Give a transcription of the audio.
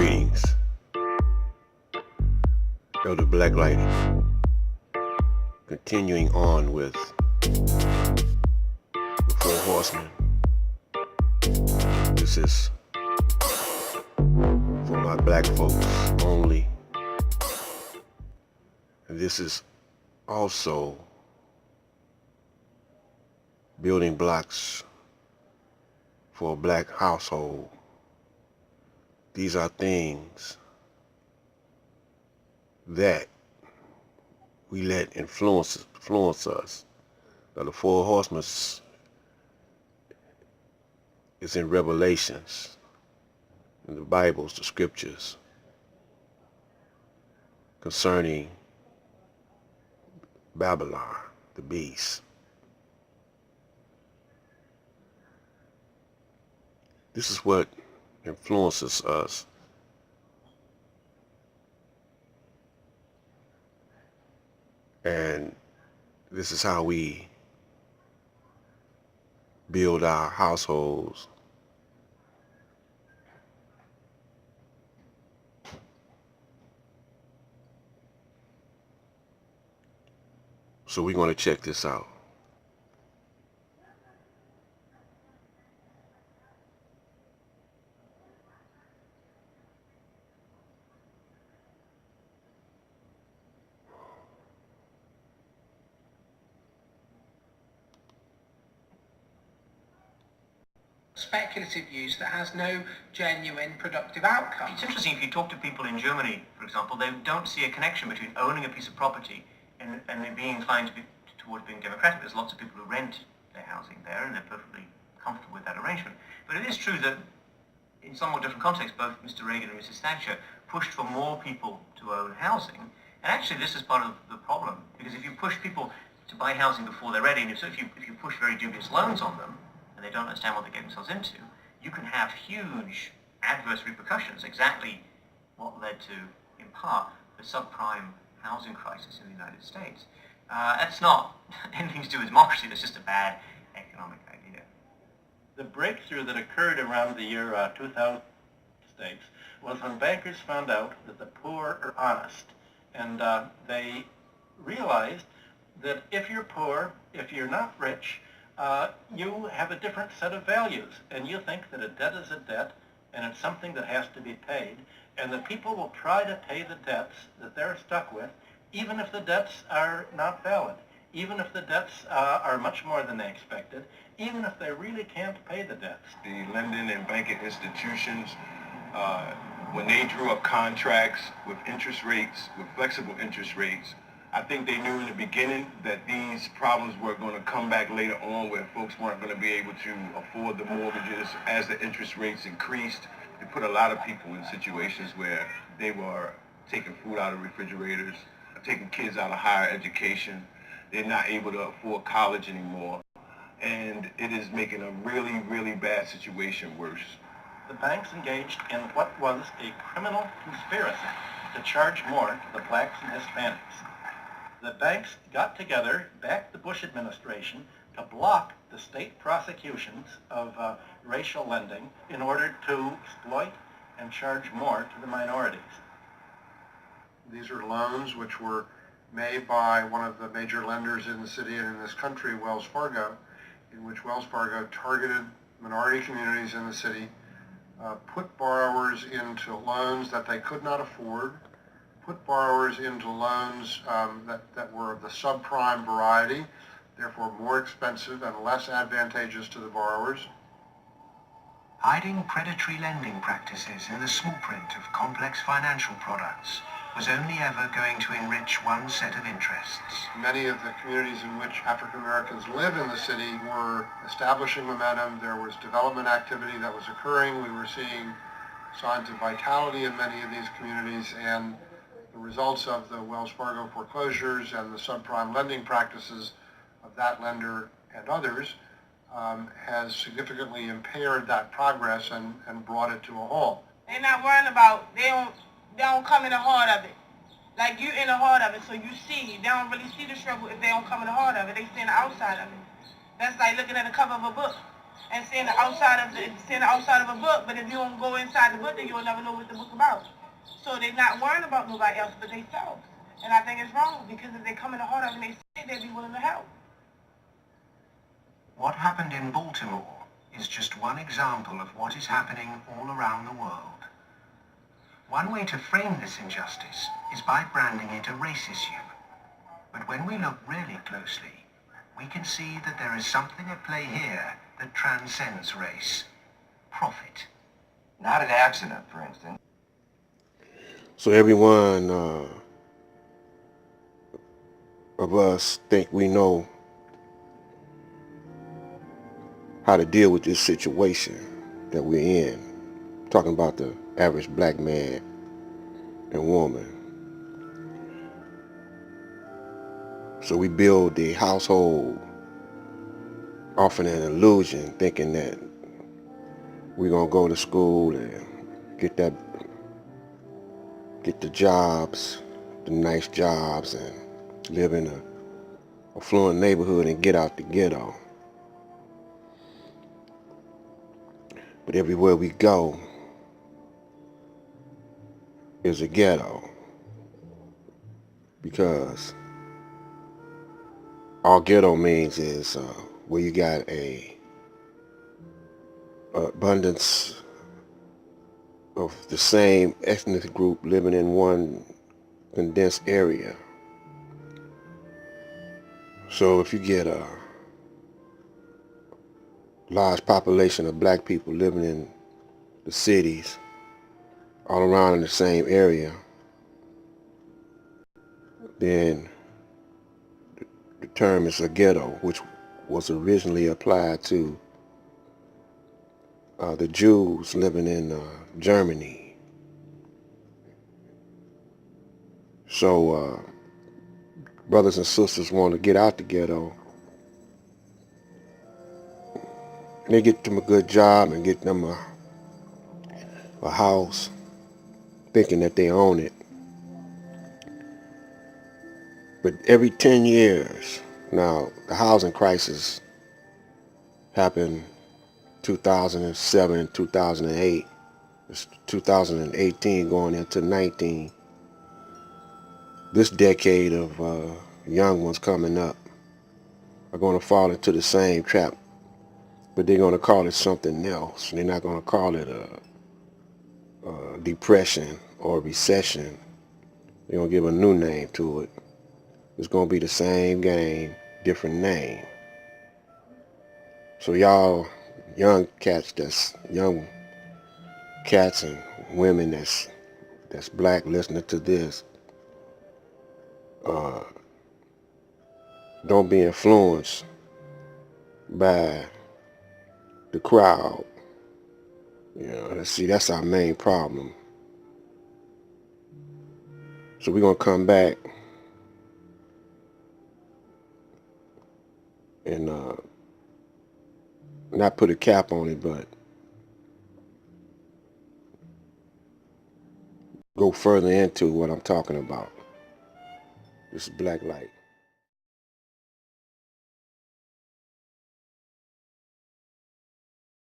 Greetings, Elder Blacklight, continuing on with the Four Horsemen. This is for my black folks only, and this is also building blocks for a black household. These are things that we let influence us. Now, the Four Horsemen is in Revelations, in the Bibles, the scriptures, concerning Babylon, the beast. This is what influences us. And this is how we build our households. So we're going to check this out. Speculative use that has no genuine productive outcome. It's interesting, if you talk to people in Germany, for example, they don't see a connection between owning a piece of property and being inclined towards being democratic. There's lots of people who rent their housing there and they're perfectly comfortable with that arrangement. But it is true that in somewhat different contexts, both Mr. Reagan and Mrs. Thatcher pushed for more people to own housing. And actually this is part of the problem, because if you push people to buy housing before they're ready, and if you push very dubious loans on them, and they don't understand what they get themselves into, you can have huge adverse repercussions, exactly what led to, in part, the subprime housing crisis in the United States. That's not anything to do with democracy, that's just a bad economic idea. The breakthrough that occurred around the year 2000 States was when bankers found out that the poor are honest, and they realized that if you're poor, if you're not rich, you have a different set of values, and you think that a debt is a debt, and it's something that has to be paid, and the people will try to pay the debts that they're stuck with, even if the debts are not valid, even if the debts are much more than they expected, even if they really can't pay the debts. The lending and banking institutions, when they drew up contracts with interest rates, with flexible interest rates, I think they knew in the beginning that these problems were going to come back later on, where folks weren't going to be able to afford the mortgages as the interest rates increased. It put a lot of people in situations where they were taking food out of refrigerators, taking kids out of higher education. They're not able to afford college anymore. And it is making a really, really bad situation worse. The banks engaged in what was a criminal conspiracy to charge more to the blacks and Hispanics. The banks got together, backed the Bush administration, to block the state prosecutions of racial lending in order to exploit and charge more to the minorities. These are loans which were made by one of the major lenders in the city and in this country, Wells Fargo, in which Wells Fargo targeted minority communities in the city, put borrowers into loans that they could not afford, put borrowers into loans that were of the subprime variety, therefore more expensive and less advantageous to the borrowers. Hiding predatory lending practices in the small print of complex financial products was only ever going to enrich one set of interests. Many of the communities in which African Americans live in the city were establishing momentum. There was development activity that was occurring. We were seeing signs of vitality in many of these communities, and the results of the Wells Fargo foreclosures and the subprime lending practices of that lender and others has significantly impaired that progress and brought it to a halt. They're not worrying about, they don't come in the heart of it. Like, you're in the heart of it, so you see. They don't really see the struggle if they don't come in the heart of it. They see in the outside of it. That's like looking at the cover of a book. and seeing the outside of a book, but if you don't go inside the book, then you'll never know what the book about. So they're not worrying about nobody else but themselves. And I think it's wrong, because if they come in the heart of it and they say, they'd be willing to help. What happened in Baltimore is just one example of what is happening all around the world. One way to frame this injustice is by branding it a race issue. But when we look really closely, we can see that there is something at play here that transcends race. Profit. Not an accident, for instance. So everyone of us think we know how to deal with this situation that we're in. Talking about the average black man and woman. So we build the household offering an illusion, thinking that we're gonna go to school and get the jobs, the nice jobs, and live in a affluent neighborhood and get out the ghetto. But everywhere we go is a ghetto, because all ghetto means is where you got a abundance of the same ethnic group living in one condensed area. So if you get a large population of black people living in the cities all around in the same area, then the term is a ghetto, which was originally applied to the Jews living in Germany. So brothers and sisters want to get out the ghetto. They get them a good job and get them a house, thinking that they own it. But every 10 years, now the housing crisis happened 2007 and 2008. It's 2018 going into 19. This decade of young ones coming up are going to fall into the same trap, but they're going to call it something else. They're not going to call it a depression or recession. They're going to give a new name to it. It's going to be the same game, different name. So y'all young cats, young cats and women that's black listening to this, don't be influenced by the crowd. You know, see, that's our main problem. So we're going to come back and not put a cap on it, but go further into what I'm talking about. This is Black Light.